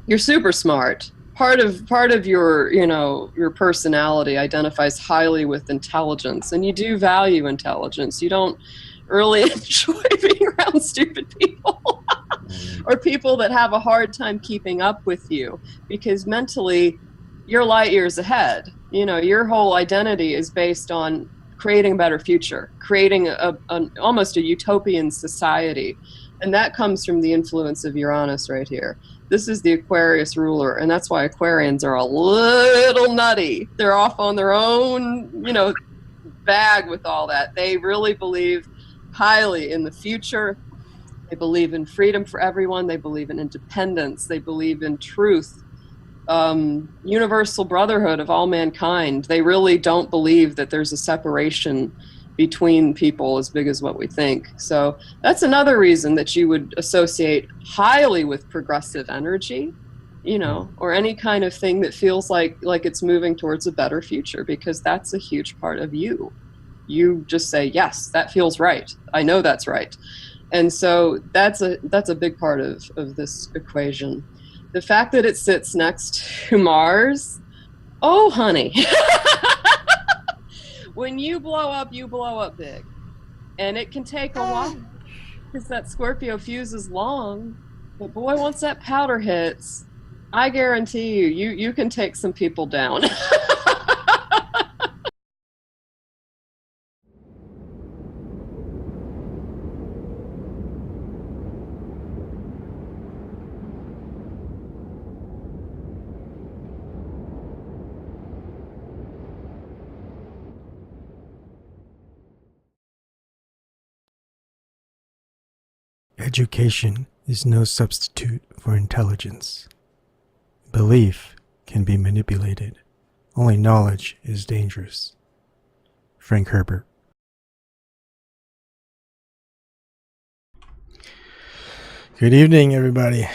You're super smart. Part of your, your personality identifies highly with intelligence, and you do value intelligence. You don't really enjoy being around stupid people or people that have a hard time keeping up with you, because mentally you're light years ahead. Your whole identity is based on creating a better future, creating almost a utopian society. And that comes from the influence of Uranus right here. This is the Aquarius ruler, and that's why Aquarians are a little nutty. They're off on their own, bag with all that. They really believe highly in the future. They believe in freedom for everyone. They believe in independence. They believe in truth, universal brotherhood of all mankind. They really don't believe that there's a separation between people as big as what we think. So that's another reason that you would associate highly with progressive energy, or any kind of thing that feels like it's moving towards a better future, because that's a huge part of you. You just say, yes, that feels right. I know that's right. And so that's a big part of this equation. The fact that it sits next to Mars, oh, honey. When you blow up big. And it can take a while, because that Scorpio fuse is long. But boy, once that powder hits, I guarantee you can take some people down. Education is no substitute for intelligence. Belief can be manipulated. Only knowledge is dangerous. Frank Herbert. Good evening, everybody.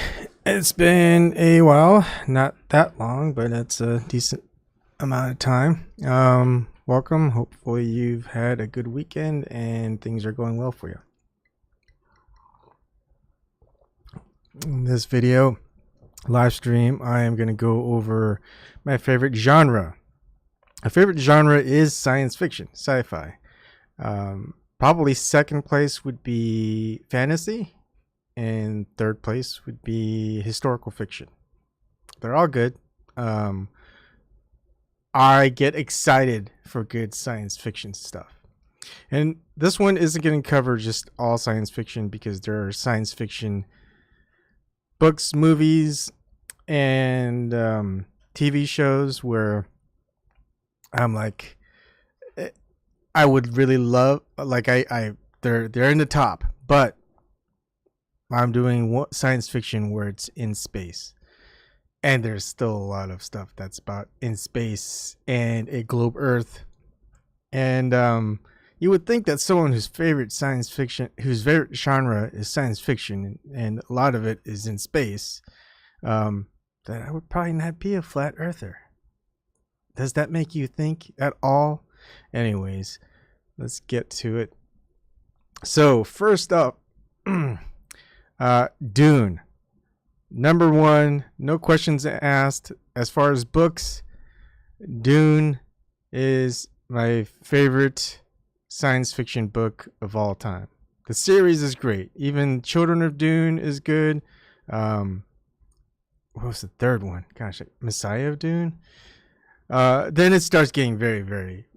It's been a while, not that long, but it's a decent amount of time. Welcome. Hopefully you've had a good weekend and things are going well for you. In this video live stream, I am going to go over my favorite genre. My favorite genre is science fiction, sci-fi. Probably second place would be fantasy, and third place would be historical fiction. They're all good. I get excited for good science fiction stuff. And this one isn't going to cover just all science fiction, because there are science fiction books, movies, and TV shows where I'm like, I would really love, like they're in the top, but I'm doing science fiction where it's in space, and there's still a lot of stuff that's about in space and a globe Earth, and you would think that someone whose favorite genre is science fiction, and a lot of it is in space, that I would probably not be a flat earther. Does that make you think at all? Anyways, let's get to it. So first up, Dune. Number one, no questions asked. As far as books, Dune is my favorite science fiction book of all time. The series is great. Even Children of Dune is good. What was the third one? Gosh, Messiah of Dune. Then it starts getting very, very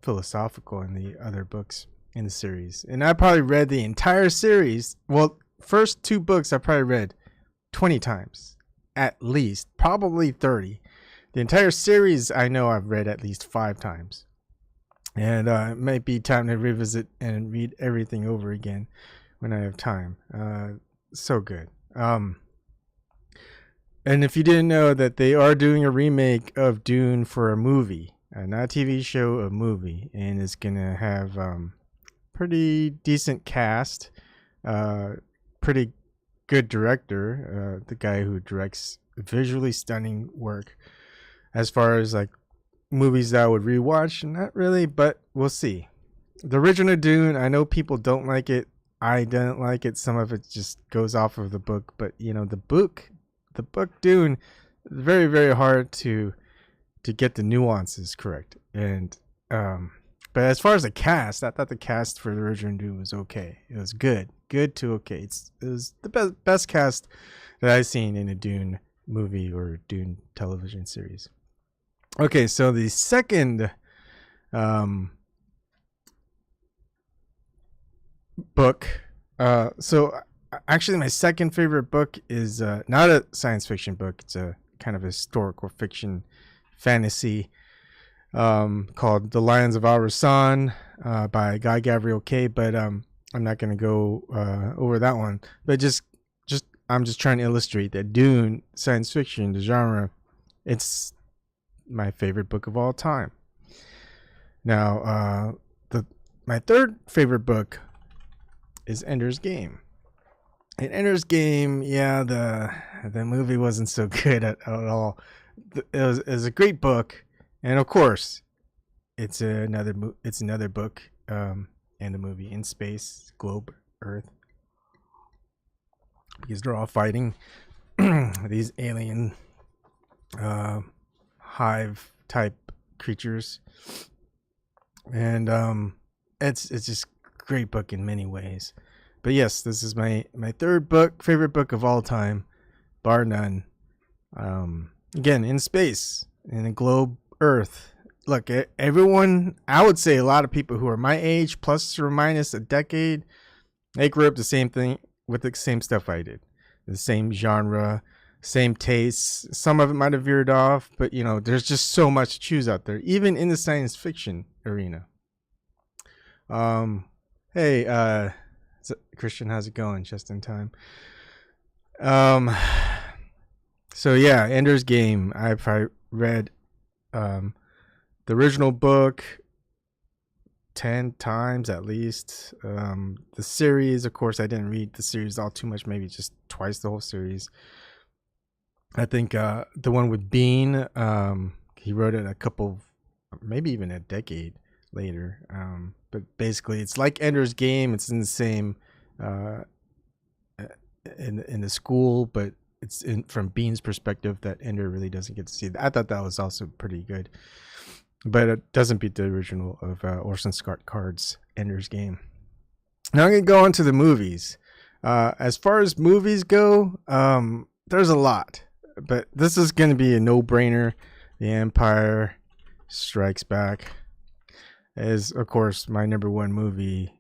philosophical in the other books in the series. And I probably read the entire series. Well, first two books I probably read 20 times at least, probably 30. The entire series I know I've read at least 5 times. And it might be time to revisit and read everything over again when I have time. So good. And if you didn't know that they are doing a remake of Dune for a movie, not a TV show, a movie, and it's gonna have pretty decent cast, pretty good director, the guy who directs visually stunning work. As far as like movies that I would rewatch, not really, but we'll see. The original Dune, I know people don't like it. I didn't like it. Some of it just goes off of the book, but you know, the book the book Dune, very very hard to get the nuances correct. And but as far as the cast, I thought the cast for the original Dune was okay. It was good to okay. It was the best cast that I've seen in a Dune movie or Dune television series. Okay, so the second book. So actually, my second favorite book is not a science fiction book. It's a kind of historical fiction fantasy called The Lions of Al-Rasan by Guy Gavriel Kay. But I'm not going to go over that one. But I'm just trying to illustrate that Dune, science fiction, the genre, it's my favorite book of all time. Now, my third favorite book is Ender's Game. And Ender's Game, yeah, the movie wasn't so good at all. It was a great book, and of course, it's another book and a movie in space, globe, Earth, because they're all fighting these alien hive type creatures, and it's just a great book in many ways. But yes, this is my third favorite book of all time, bar none. Again, in space, in a globe, Earth. Look, everyone, I would say a lot of people who are my age, plus or minus a decade, they grew up the same thing with the same stuff I did. The same genre, same tastes. Some of it might have veered off, but there's just so much to choose out there, even in the science fiction arena. Hey, Christian, how's it going? Just in time. So yeah, Ender's Game. I've read the original book 10 times at least. The series, of course, I didn't read the series all too much, maybe just twice the whole series. I think the one with Bean, he wrote it a couple, maybe even a decade later. But basically, it's like Ender's Game. It's in the same in the school, but it's from Bean's perspective that Ender really doesn't get to see. I thought that was also pretty good, but it doesn't beat the original of Orson Scott Card's Ender's Game. Now I'm gonna go on to the movies. As far as movies go, there's a lot, but this is gonna be a no-brainer. The Empire Strikes Back is, of course, my number one movie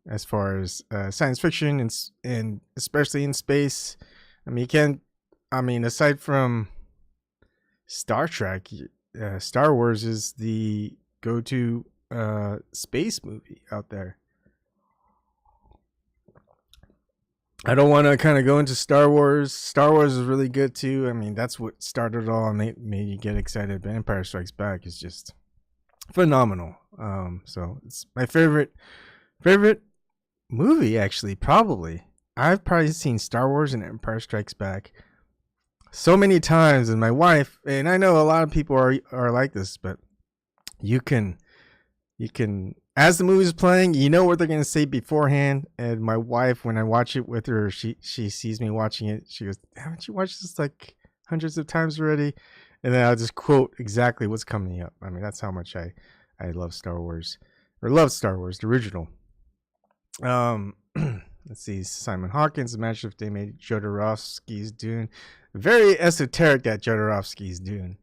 as far as science fiction and especially in space. I mean, aside from Star Trek, Star Wars is the go-to space movie out there. I don't want to kind of go into Star Wars. Star Wars is really good too. I mean, that's what started it all and made you get excited. But Empire Strikes Back is just phenomenal. So it's my favorite movie, actually. Probably I've probably seen Star Wars and Empire Strikes Back so many times, and my wife, and I know a lot of people are like this, but you can as the movie's playing, you know what they're gonna say beforehand. And my wife, when I watch it with her, she sees me watching it, she goes, "Haven't you watched this like hundreds of times already?" And then I'll just quote exactly what's coming up. I mean, that's how much I love Star Wars, or love Star Wars, the original. Let's see, Simon Hawkins, imagine if they made Jodorowsky's Dune. Very esoteric, that Jodorowsky's Dune.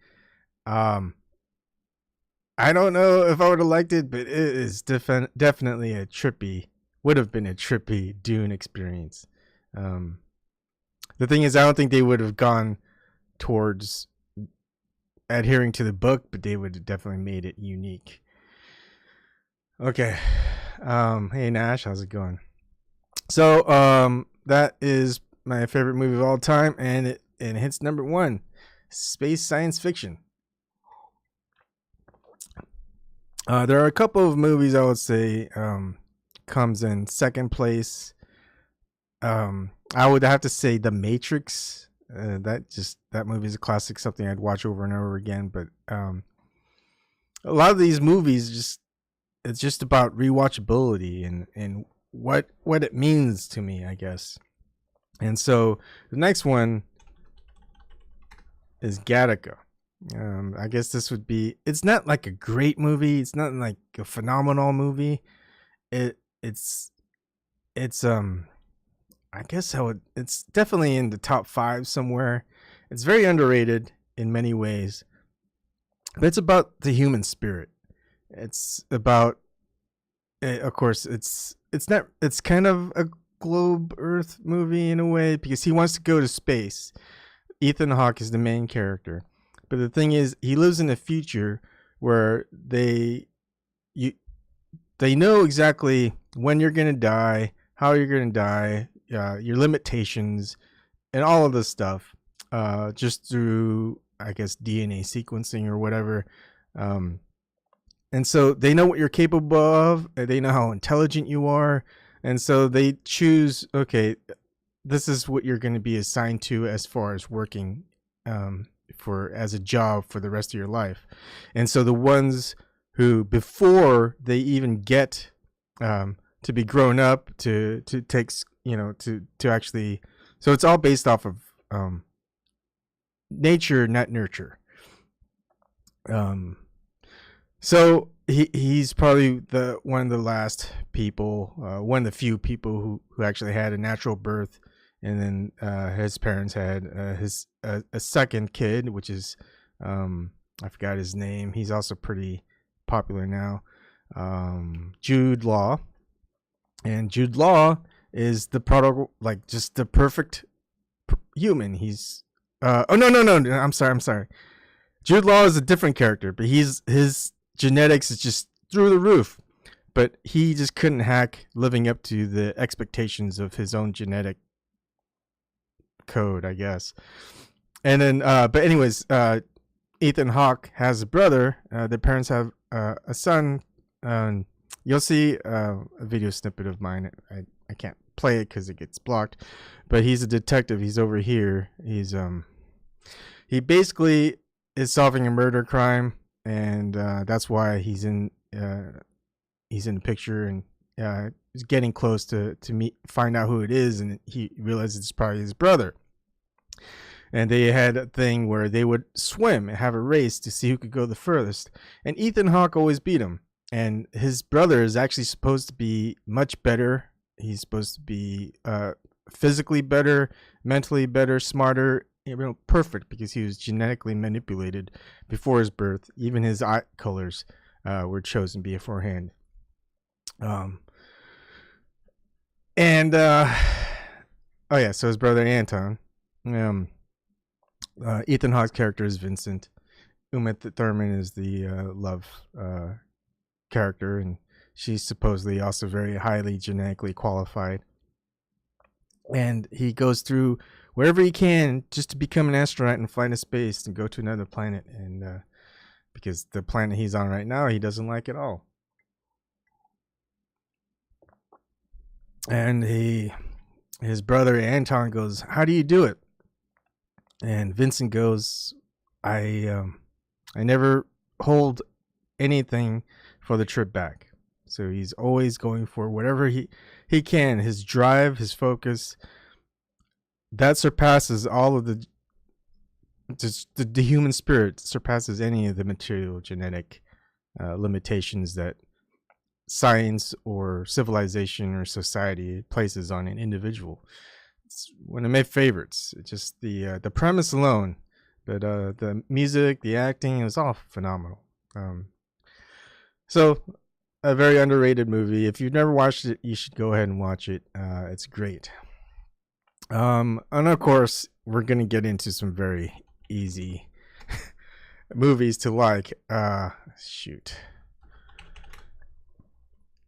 I don't know if I would have liked it, but it is definitely would have been a trippy Dune experience. The thing is, I don't think they would have gone towards adhering to the book, but they would have definitely made it unique. Okay. Hey Nash, how's it going? So that is my favorite movie of all time, and it hits number one, space science fiction. There are a couple of movies I would say comes in second place. I would have to say The Matrix. That movie is a classic, something I'd watch over and over again. But a lot of these movies it's just about rewatchability and what it means to me, I guess. And so the next one is Gattaca. I guess this would be. It's not like a great movie. It's not like a phenomenal movie. It's I guess it's definitely in the top 5 somewhere. It's very underrated in many ways. But it's about the human spirit. It's about, of course, it's not. It's kind of a globe Earth movie in a way because he wants to go to space. Ethan Hawke is the main character, but the thing is, he lives in a future where they know exactly when you're gonna die, how you're gonna die, your limitations, and all of this stuff, just through, I guess, DNA sequencing or whatever. And so they know what you're capable of. They know how intelligent you are, and so they choose. Okay, this is what you're going to be assigned to as far as working for as a job for the rest of your life. And so the ones who, before they even get to be grown up, to take, to actually, so it's all based off of nature, not nurture. So he's probably one of the last people, one of the few people who actually had a natural birth, and then his parents had a second kid, which is I forgot his name. He's also pretty popular now, Jude Law, and Jude Law is the product, like just the perfect human. He's oh no, I'm sorry. Jude Law is a different character, but his genetics is just through the roof. But he just couldn't hack living up to the expectations of his own genetic code, I guess. And then, but anyways, Ethan Hawke has a brother. Their parents have a son. You'll see a video snippet of mine. I can't play it because it gets blocked. But he's a detective. He's over here. He basically is solving a murder crime, and that's why he's in the picture, and he's getting close to find out who it is, and he realizes it's probably his brother. And they had a thing where they would swim and have a race to see who could go the furthest, and Ethan Hawke always beat him. And his brother is actually supposed to be much better. He's supposed to be physically better, mentally better, smarter, perfect, because he was genetically manipulated before his birth. Even his eye colors were chosen beforehand. And oh yeah, so his brother Anton. Ethan Hawke's character is Vincent. Uma Thurman is the love character, and she's supposedly also very highly genetically qualified. And he goes through wherever he can just to become an astronaut and fly into space and go to another planet, and because the planet he's on right now he doesn't like at all. And his brother Anton goes, "How do you do it?" And Vincent goes, I never hold anything for the trip back. So he's always going for whatever he can. His drive, his focus, that surpasses all of the human spirit, surpasses any of the material genetic limitations that science or civilization or society places on an individual. It's one of my favorites. It's just the premise alone, but the music, the acting, it was all phenomenal. So a very underrated movie. If you've never watched it, you should go ahead and watch it. It's great. And of course, we're gonna get into some very easy movies to like. Shoot.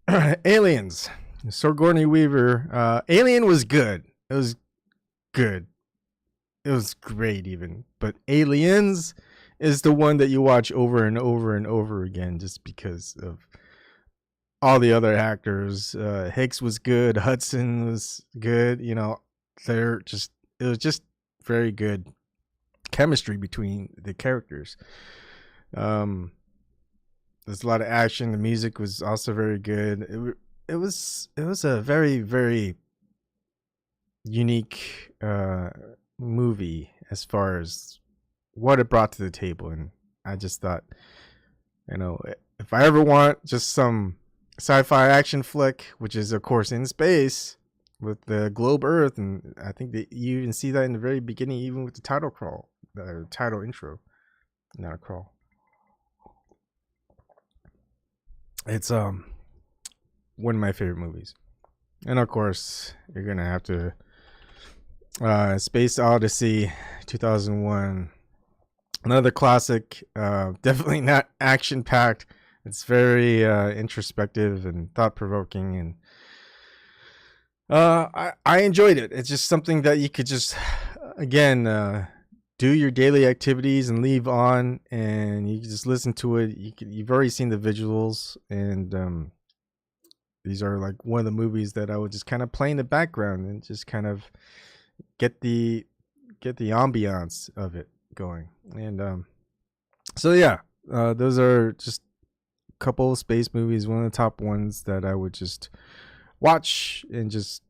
Aliens. Sigourney Weaver. Alien was good. It was good. It was great even. But Aliens is the one that you watch over and over and over again just because of all the other actors. Hicks was good. Hudson was good. It was just very good chemistry between the characters. There's a lot of action. The music was also very good. It was a very, very unique movie as far as what it brought to the table. And I just thought, if I ever want just some sci-fi action flick, which is of course in space with the globe Earth, and I think that you even see that in the very beginning, even with the title crawl, the title intro, not a crawl. It's one of my favorite movies. And of course, you're gonna have to Space Odyssey 2001, another classic. Definitely not action packed. It's very introspective and thought provoking, and I enjoyed it. It's just something that you could just again do your daily activities and leave on, and you can just listen to it. You've already seen the visuals, and these are like one of the movies that I would just kind of play in the background and just kind of get the ambiance of it going. And so yeah, those are just a couple of space movies, one of the top ones that I would just watch and just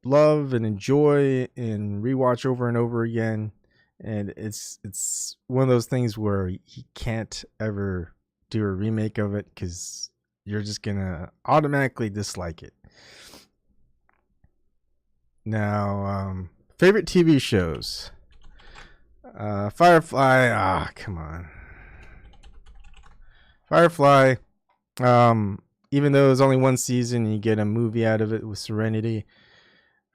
love and enjoy and rewatch over and over again. And it's one of those things where you can't ever do a remake of it because you're just gonna automatically dislike it. Now, favorite TV shows. Firefly. Come on. Firefly. Even though it was only one season, you get a movie out of it with Serenity.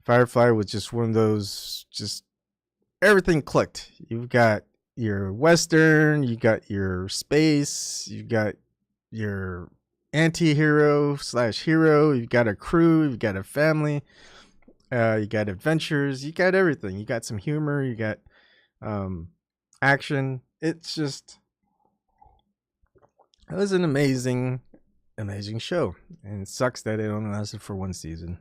Firefly was just one of those, just everything clicked. You've got your Western, you got your space, you got your anti-hero / hero, you've got a crew, you've got a family, you got adventures, you got everything. You got some humor, you got action. It was an amazing show, and it sucks that it only lasted for one season.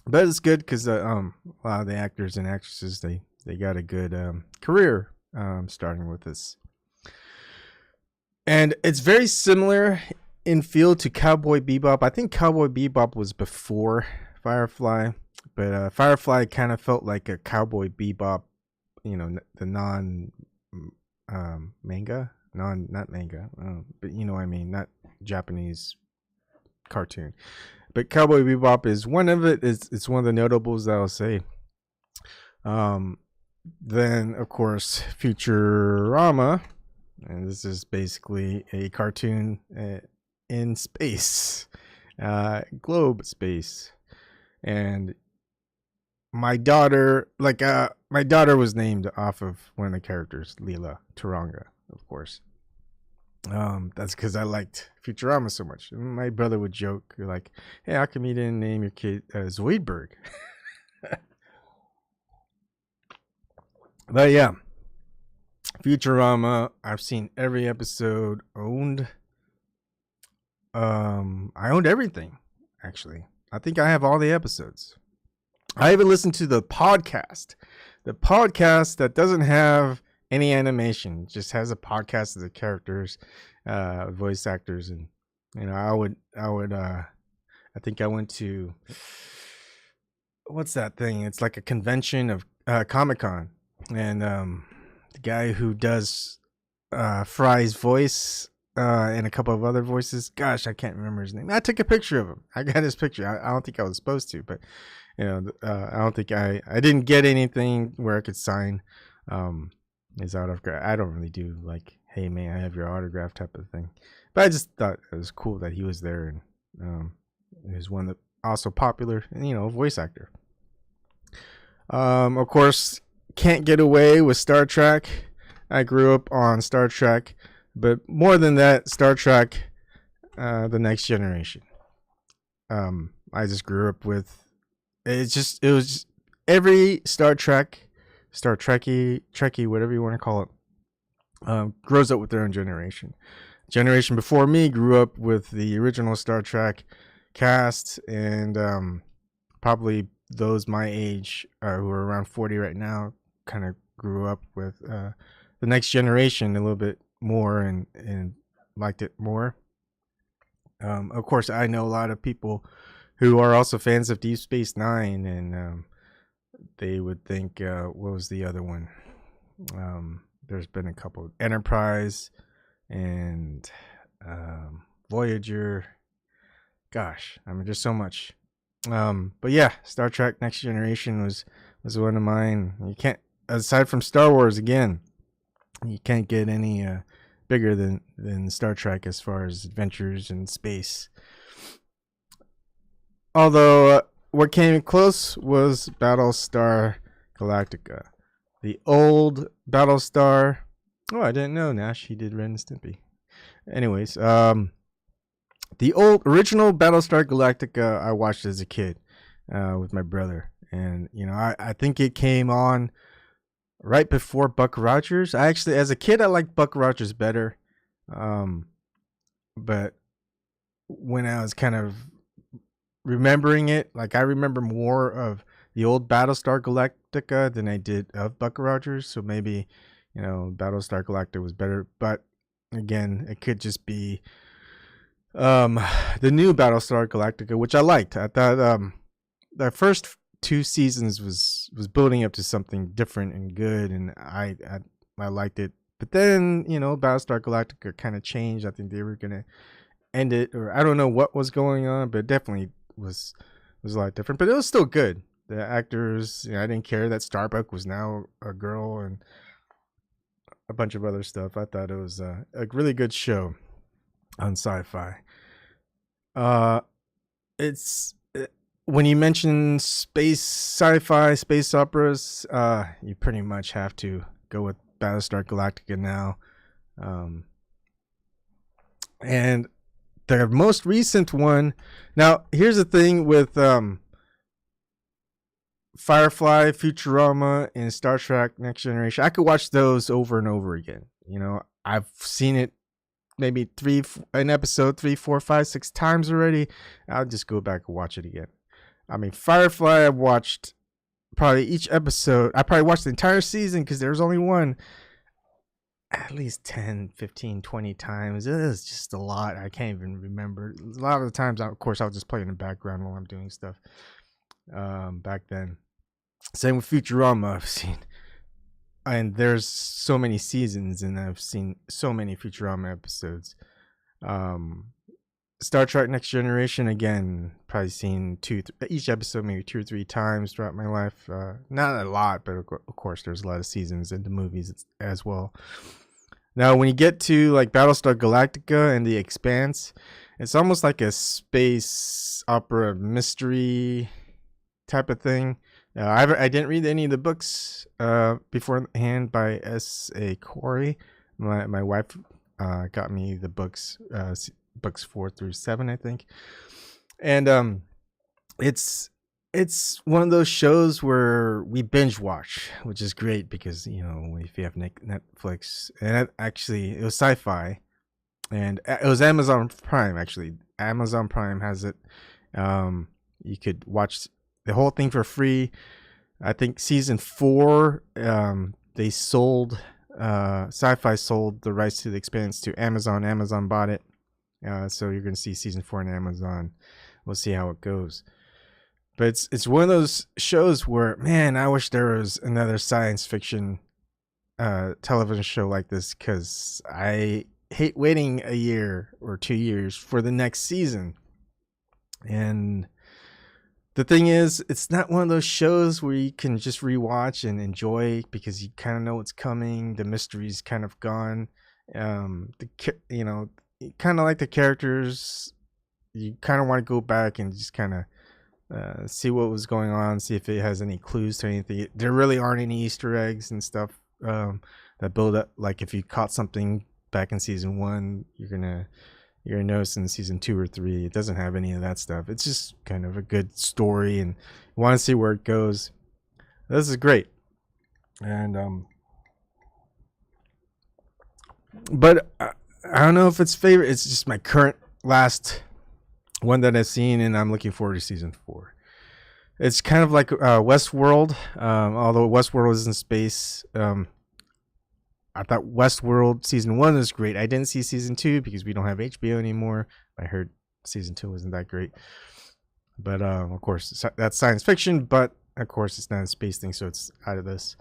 But it's good because a lot of the actors and actresses they got a good career starting with this, and it's very similar in feel to Cowboy Bebop. I think Cowboy Bebop was before Firefly, but Firefly kind of felt like a Cowboy Bebop, the manga, not manga, but you know what I mean, not Japanese cartoon. But Cowboy Bebop is one of it. It's one of the notables that I'll say. Then of course Futurama, and this is basically a cartoon in space, globe space, and my daughter was named off of one of the characters, Leela Turanga, of course. That's because I liked Futurama so much. My brother would joke like, "Hey, how come you didn't name your kid Zoidberg?" But yeah, Futurama. I've seen every episode. I owned everything. Actually, I think I have all the episodes. I even listened to the podcast that doesn't have any animation, just has a podcast of the characters, voice actors, and I think I went to, what's that thing? It's like a convention of Comic-Con, and the guy who does Fry's voice and a couple of other voices, gosh, I can't remember his name. I took a picture of him. I got his picture. I don't think I was supposed to, but I don't think I didn't get anything where I could sign his autograph. I don't really do like, hey man, I have your autograph type of thing. But I just thought it was cool that he was there, and he was one that also popular, and voice actor. Of course, can't get away with Star Trek. I grew up on Star Trek, but more than that, Star Trek, The Next Generation. I just grew up with it was every Star Trekkie, whatever you want to call it, grows up with their own generation. Generation before me grew up with the original Star Trek cast, and probably those my age, who are around 40 right now, kind of grew up with The Next Generation a little bit more and liked it more. Of course, I know a lot of people who are also fans of Deep Space Nine, and they would think, what was the other one? there's been a couple, Enterprise and Voyager. Gosh, I mean, there's so much. But yeah, Star Trek Next Generation was one of mine. You can't, aside from Star Wars again, you can't get any bigger than Star Trek as far as adventures in space. Although what came close was Battlestar Galactica, the old Battlestar. Oh, I didn't know Nash he did Ren and Stimpy. Anyways, the old original Battlestar Galactica I watched as a kid with my brother, and you know I think it came on right before Buck Rogers. I actually, as a kid, I liked Buck Rogers better, but when I was kind of remembering it, like I remember more of the old Battlestar Galactica than I did of Buck Rogers. So maybe, you know, Battlestar Galactica was better, but again, it could just be the new Battlestar Galactica, which I liked. I thought the first two seasons was building up to something different and good, and I liked it. But then, you know, Battlestar Galactica kind of changed. I think they were gonna end it, or I don't know what was going on, but it definitely was a lot different. But it was still good. The actors, you know, I didn't care that Starbuck was now a girl and a bunch of other stuff. I thought it was a really good show on Sci-Fi. It's when you mention space sci-fi, space operas, you pretty much have to go with Battlestar Galactica now. And the most recent one. Now, here's the thing with Firefly, Futurama, and Star Trek Next Generation. I could watch those over and over again. You know, I've seen it maybe an episode 3, 4, 5, 6 times already. I'll just go back and watch it again. I mean, Firefly, I've watched probably each episode. I probably watched the entire season because there's only one at least 10, 15, 20 times. It is just a lot. I can't even remember. A lot of the times, of course, I'll just play in the background while I'm doing stuff. Back then. Same with Futurama. I've seen, and there's so many seasons, and I've seen so many Futurama episodes. Star Trek Next Generation, again, probably seen each episode maybe 2 or 3 times throughout my life. Not a lot, but of course there's a lot of seasons in the movies as well. Now, when you get to like Battlestar Galactica and The Expanse, it's almost like a space opera mystery type of thing. I didn't read any of the books beforehand by S.A. Corey. My wife got me the books, books 4 through 7, I think. And it's one of those shows where we binge watch, which is great because, you know, if you have Netflix, and it was Sci-Fi, and it was Amazon Prime, actually. Amazon Prime has it. You could watch the whole thing for free. I think season 4, they sold, Sci-Fi sold the rights to The Expanse to Amazon. Amazon bought it. So you're going to see season 4 on Amazon. We'll see how it goes. But it's one of those shows where, man, I wish there was another science fiction television show like this, because I hate waiting a year or 2 years for the next season. And the thing is, it's not one of those shows where you can just rewatch and enjoy because you kind of know what's coming. The mystery's kind of gone. You know, kind of like the characters. You kind of want to go back and just kind of see what was going on, see if it has any clues to anything. There really aren't any Easter eggs and stuff that build up. Like if you caught something back in season 1, you're gonna notice in season 2 or 3. It doesn't have any of that stuff. It's just kind of a good story, and you want to see where it goes. This is great. And but I don't know if it's favorite. It's just my current last one that I've seen, and I'm looking forward to season 4. It's kind of like Westworld, although Westworld is in space. I thought Westworld season 1 was great. I didn't see season 2 because we don't have HBO anymore. I heard season 2 wasn't that great. But of course, that's science fiction, but of course it's not a space thing, so it's out of this.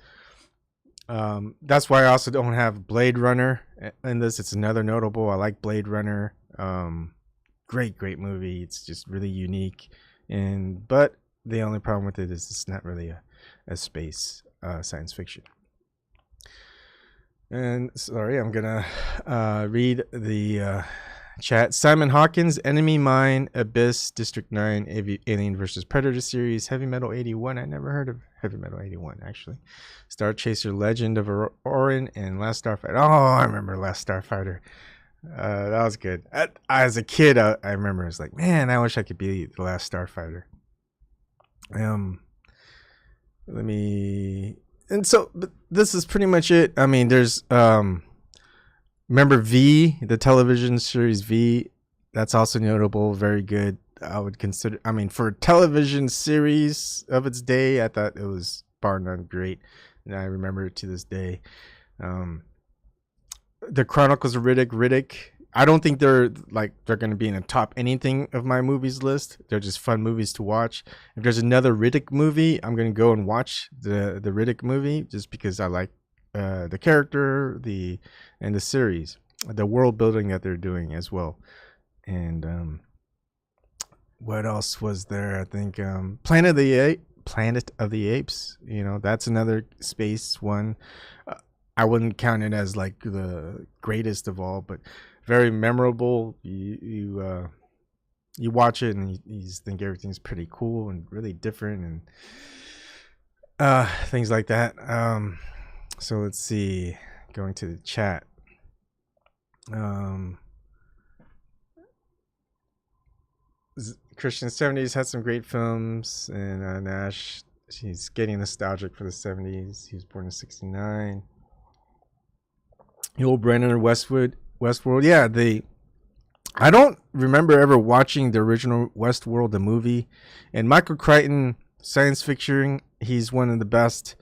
That's why I also don't have Blade Runner in this. It's another notable. I like Blade Runner. Great movie. It's just really unique, but the only problem with it is it's not really a space science fiction. And sorry, I'm gonna read the chat. Simon Hawkins, Enemy Mine, Abyss, District 9, Alien vs. Predator series, Heavy Metal 81. I never heard of Heavy Metal 81, actually. Star Chaser, Legend of Orion, and Last Starfighter. Oh, I remember Last Starfighter. That was good. As a kid, I remember I was like, man, I wish I could be the Last Starfighter. Let me... And so this is pretty much it. I mean, there's... remember V, the television series V? That's also notable. Very good. I would consider... I mean, for a television series of its day, I thought it was bar none great. And I remember it to this day. The Chronicles of Riddick. I don't think they're going to be in the top anything of my movies list. They're just fun movies to watch. If there's another Riddick movie, I'm going to go and watch the Riddick movie just because I like the character, and the series, the world building that they're doing as well. And what else was there? I think Planet of the Apes. You know, that's another space one. I wouldn't count it as like the greatest of all, but very memorable. You watch it and you just think everything's pretty cool and really different and things like that. So let's see. Going to the chat. Christian 70s had some great films, and Nash, he's getting nostalgic for the 70s. He was born in 69. The old Brandon or Westworld. Yeah, I don't remember ever watching the original Westworld, the movie. And Michael Crichton, science fiction, he's one of the best.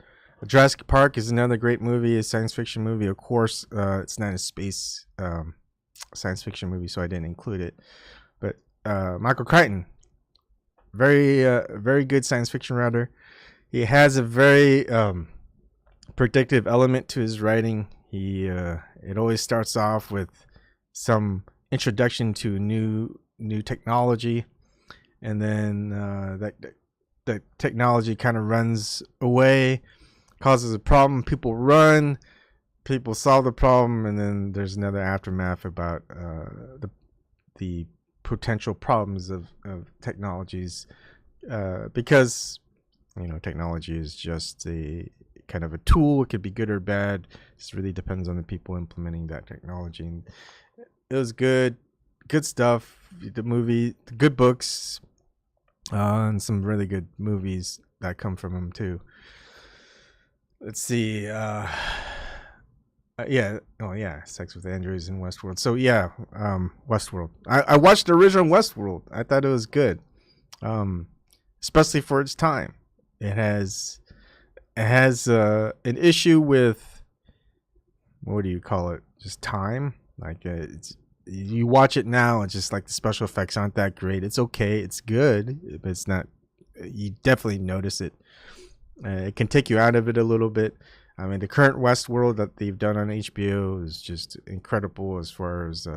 Jurassic Park is another great movie, a science fiction movie. Of course, it's not a space science fiction movie, so I didn't include it. But Michael Crichton, very good science fiction writer. He has a very predictive element to his writing. It always starts off with some introduction to new technology, and then that technology kind of runs away, causes a problem. People run, people solve the problem, and then there's another aftermath about the potential problems of technologies, because technology is just a kind of a tool. It could be good or bad. It just really depends on the people implementing that technology. And it was good stuff. The movie, the good books, and some really good movies that come from him too. Let's see. Sex with Androids in Westworld. So yeah, Westworld. I watched the original Westworld. I thought it was good, especially for its time. It has an issue with, what do you call it? Just time. Like you watch it now, it's just like the special effects aren't that great. It's okay. It's good, but it's not. You definitely notice it. It can take you out of it a little bit. I mean, the current Westworld that they've done on HBO is just incredible as far as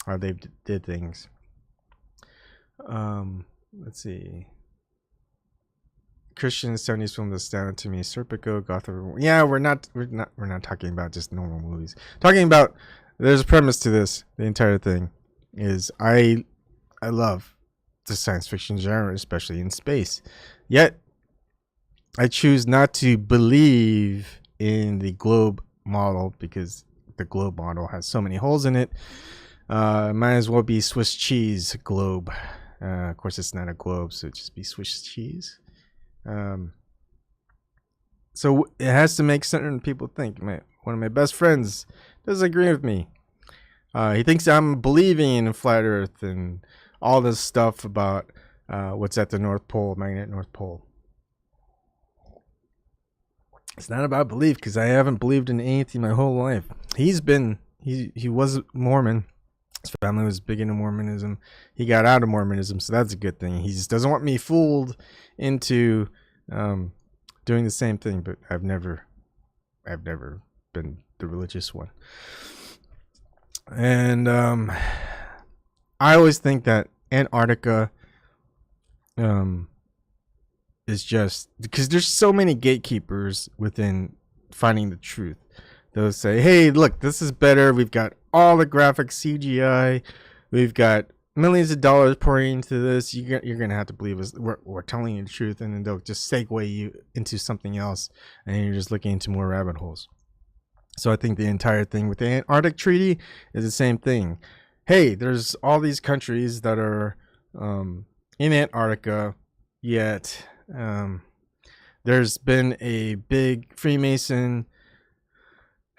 how they did things. Let's see. Christian 70s film that's down to me. Serpico, Gotham. Yeah, we're not talking about just normal movies. Talking about, there's a premise to this. The entire thing is I love the science fiction genre, especially in space. Yet I choose not to believe in the globe model because the globe model has so many holes in it. Might as well be Swiss cheese globe. Of course, it's not a globe, so it'd just be Swiss cheese. So it has to make certain people think. One of my best friends doesn't agree with me. He thinks I'm believing in flat Earth and all this stuff about what's at the North Pole, magnetic North Pole. It's not about belief because I haven't believed in anything my whole life. He was Mormon. His family was big into Mormonism. He got out of Mormonism, so that's a good thing. He just doesn't want me fooled into doing the same thing, but I've never I've never been the religious one. And I always think that Antarctica is just because there's so many gatekeepers within finding the truth. They'll say, hey, look, this is better. We've got all the graphic CGI. We've got millions of dollars pouring into this. You're going to have to believe us. We're telling you the truth. And then they'll just segue you into something else. And you're just looking into more rabbit holes. So I think the entire thing with the Antarctic Treaty is the same thing. Hey, there's all these countries that are in Antarctica, yet there's been a big Freemason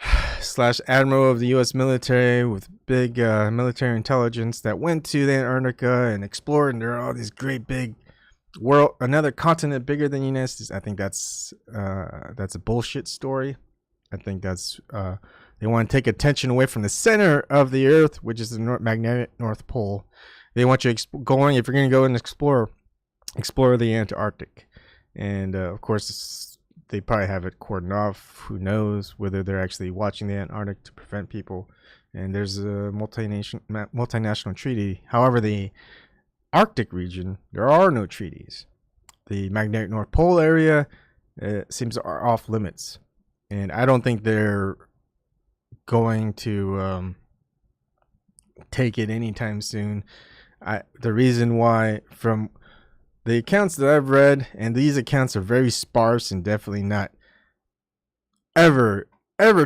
/ admiral of the U.S. military with big military intelligence that went to the Antarctica and explored, and there are all these great big world, another continent bigger than the United States. I think that's a bullshit story. I think that's they want to take attention away from the center of the Earth, which is the magnetic North Pole. They want you going, if you're going to go and explore the Antarctic. And of course, they probably have it cordoned off. Who knows whether they're actually watching the Antarctic to prevent people. And there's a multinational treaty. However, the Arctic region, there are no treaties. The magnetic North Pole area seems are off limits. And I don't think they're going to take it anytime soon. The reason why, from the accounts that I've read, and these accounts are very sparse and definitely not ever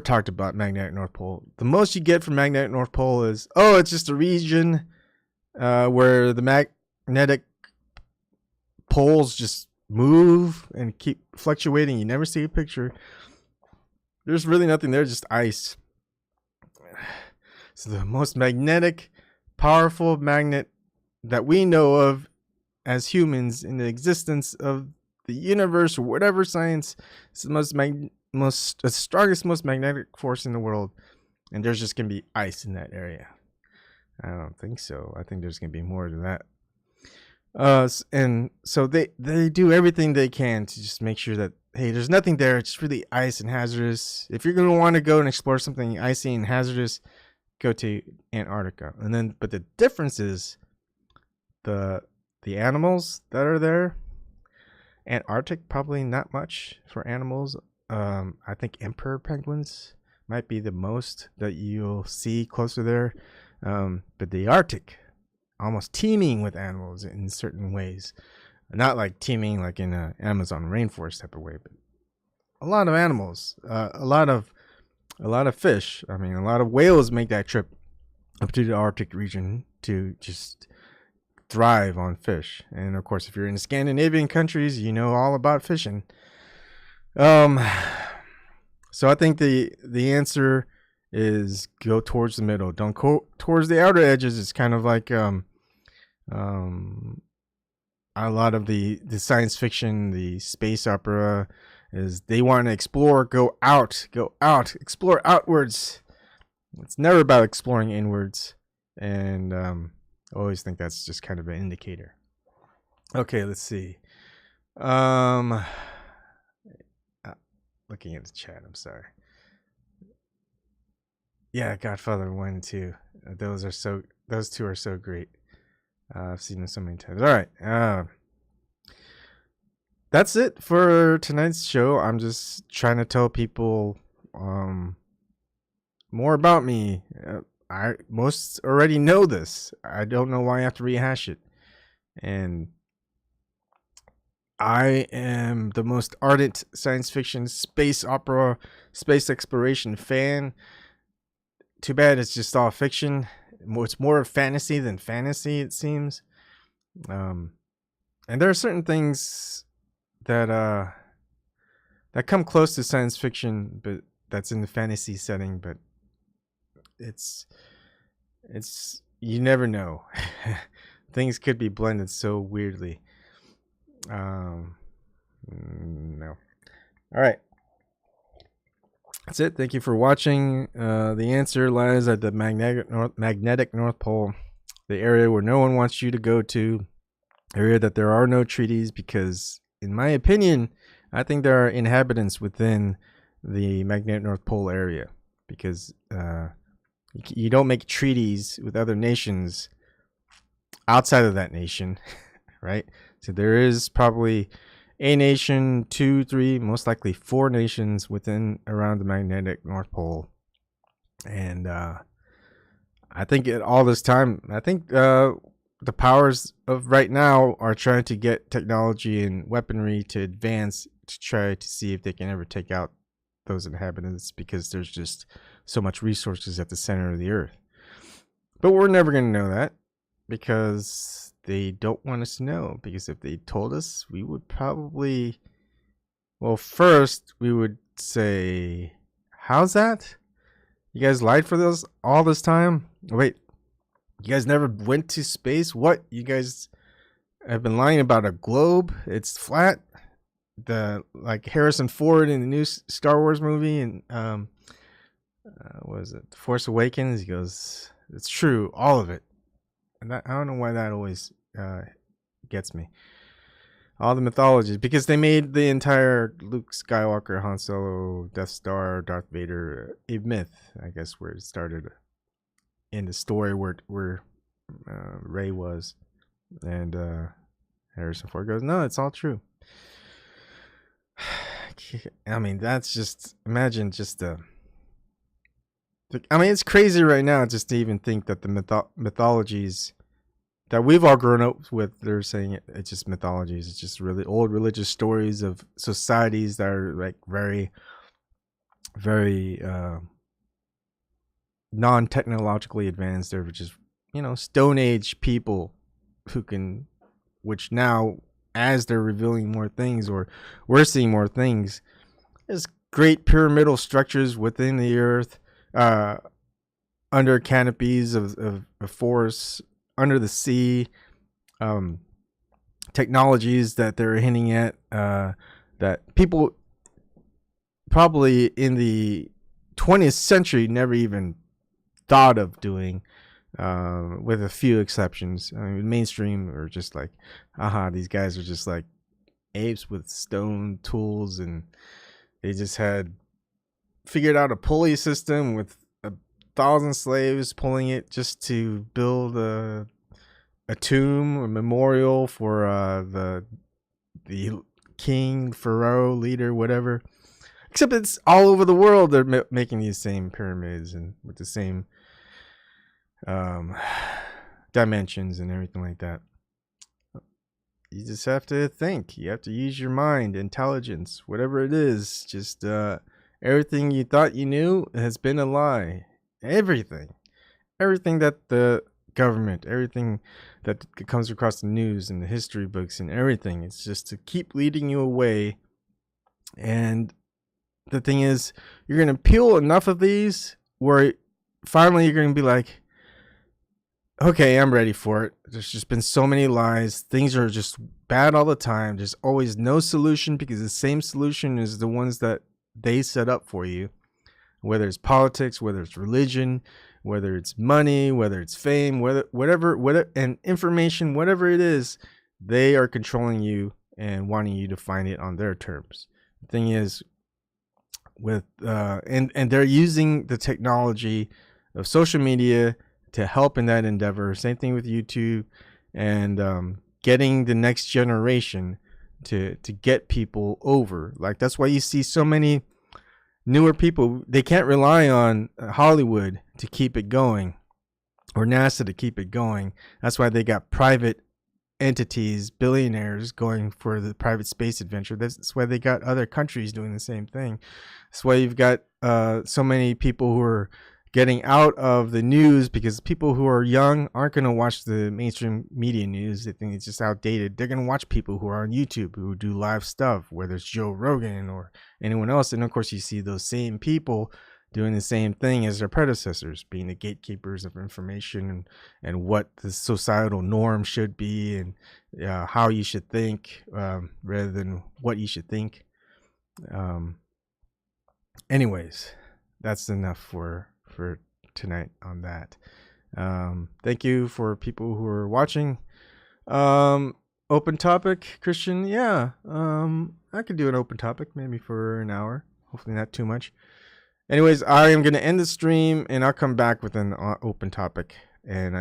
talked about magnetic North Pole. The most you get from magnetic North Pole is, oh, it's just a region where the magnetic poles just move and keep fluctuating. You never see a picture. There's really nothing there, just ice. So the most magnetic, powerful magnet that we know of as humans in the existence of the universe or whatever science, is the strongest, most magnetic force in the world. And there's just going to be ice in that area. I don't think so. I think there's going to be more than that. And so they do everything they can to just make sure that, hey, there's nothing there. It's really ice and hazardous. If you're going to want to go and explore something icy and hazardous, go to Antarctica. And then, but the difference is the animals that are there. Antarctic, probably not much for animals. I think emperor penguins might be the most that you'll see closer there. But the Arctic, almost teeming with animals in certain ways. Not like teeming like in an Amazon rainforest type of way, but a lot of animals, a lot of fish. I mean, a lot of whales make that trip up to the Arctic region to just thrive on fish. And of course, if you're in the Scandinavian countries, you know all about fishing. So I think the answer is go towards the middle. Don't go towards the outer edges. It's kind of like a lot of the science fiction, the space opera, is they want to explore, go out, explore outwards. It's never about exploring inwards. And I always think that's just kind of an indicator. Okay, let's see. Looking at the chat, I'm sorry. Yeah, Godfather 1 and 2. Those two are so great. I've seen them so many times. All right. That's it for tonight's show. I'm just trying to tell people more about me. Most already know this. I don't know why I have to rehash it. And I am the most ardent science fiction, space opera, space exploration fan. Too bad it's just all fiction. It's more fantasy than fantasy, it seems. And there are certain things that come close to science fiction, but that's in the fantasy setting. But it's you never know. Things could be blended so weirdly. No. All right. That's it. Thank you for watching. The answer lies at the magnetic North Pole, the area where no one wants you to go to, area that there are no treaties, because in my opinion, I think there are inhabitants within the magnetic North Pole area, because you don't make treaties with other nations outside of that nation, right? So there is probably a nation, 2, 3, most likely 4 nations within around the magnetic North Pole, and I think all this time, I think the powers of right now are trying to get technology and weaponry to advance to try to see if they can ever take out those inhabitants, because there's just so much resources at the center of the earth. But we're never going to know that, because they don't want us to know. Because if they told us, we would probably, well, first we would say, how's that? You guys lied for this all this time? Wait, you guys never went to space? What? You guys have been lying about a globe? It's flat? Like Harrison Ford in the new Star Wars movie, and what is it, The Force Awakens? He goes, it's true, all of it. And I don't know why that always gets me. All the mythologies, because they made the entire Luke Skywalker, Han Solo, Death Star, Darth Vader a myth, I guess, where it started in the story where Rey was, and Harrison Ford goes, no, it's all true. I mean, that's just, imagine just I mean, it's crazy right now just to even think that the mythologies that we've all grown up with, they're saying it's just mythologies. It's just really old religious stories of societies that are like very, very non-technologically advanced. They're just, Stone Age people who can, which now, as they're revealing more things, or we're seeing more things, there's great pyramidal structures within the earth, under canopies of forests, under the sea, technologies that they're hinting at, that people probably in the 20th century never even thought of doing, with a few exceptions. I mean, mainstream are just like, these guys are just like apes with stone tools, and they just had figured out a pulley system with 1,000 slaves pulling it just to build a tomb, a memorial for the king, pharaoh, leader, whatever. Except it's all over the world. They're making these same pyramids and with the same dimensions and everything like that. You just have to think. You have to use your mind, intelligence, whatever it is. Just everything you thought you knew has been a lie. Everything that the government, everything that comes across the news and the history books and everything, it's just to keep leading you away. And the thing is, you're going to peel enough of these where finally you're going to be like, okay, I'm ready for it. There's just been so many lies. Things are just bad all the time. There's always no solution, because the same solution is the ones that they set up for you. Whether it's politics, whether it's religion, whether it's money, whether it's fame, whatever, and information, whatever it is, they are controlling you and wanting you to find it on their terms. The thing is, with and they're using the technology of social media to help in that endeavor. Same thing with YouTube, and getting the next generation to get people over. Like, that's why you see so many newer people. They can't rely on Hollywood to keep it going, or NASA to keep it going. That's why they got private entities, billionaires, going for the private space adventure. That's why they got other countries doing the same thing. That's why you've got so many people who are getting out of the news, because people who are young aren't going to watch the mainstream media news. They think it's just outdated. They're going to watch people who are on YouTube, who do live stuff, whether it's Joe Rogan or anyone else. And of course, you see those same people doing the same thing as their predecessors, being the gatekeepers of information, and what the societal norm should be, and how you should think, rather than what you should think. Anyways, that's enough for tonight on that. Thank you for people who are watching. Open topic, Christian. Yeah, I could do an open topic maybe for an hour. hopefully not too much. Anyways, I am going to end the stream, and I'll come back with an open topic in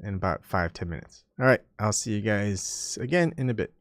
about 5-10 minutes. All right, I'll see you guys again in a bit.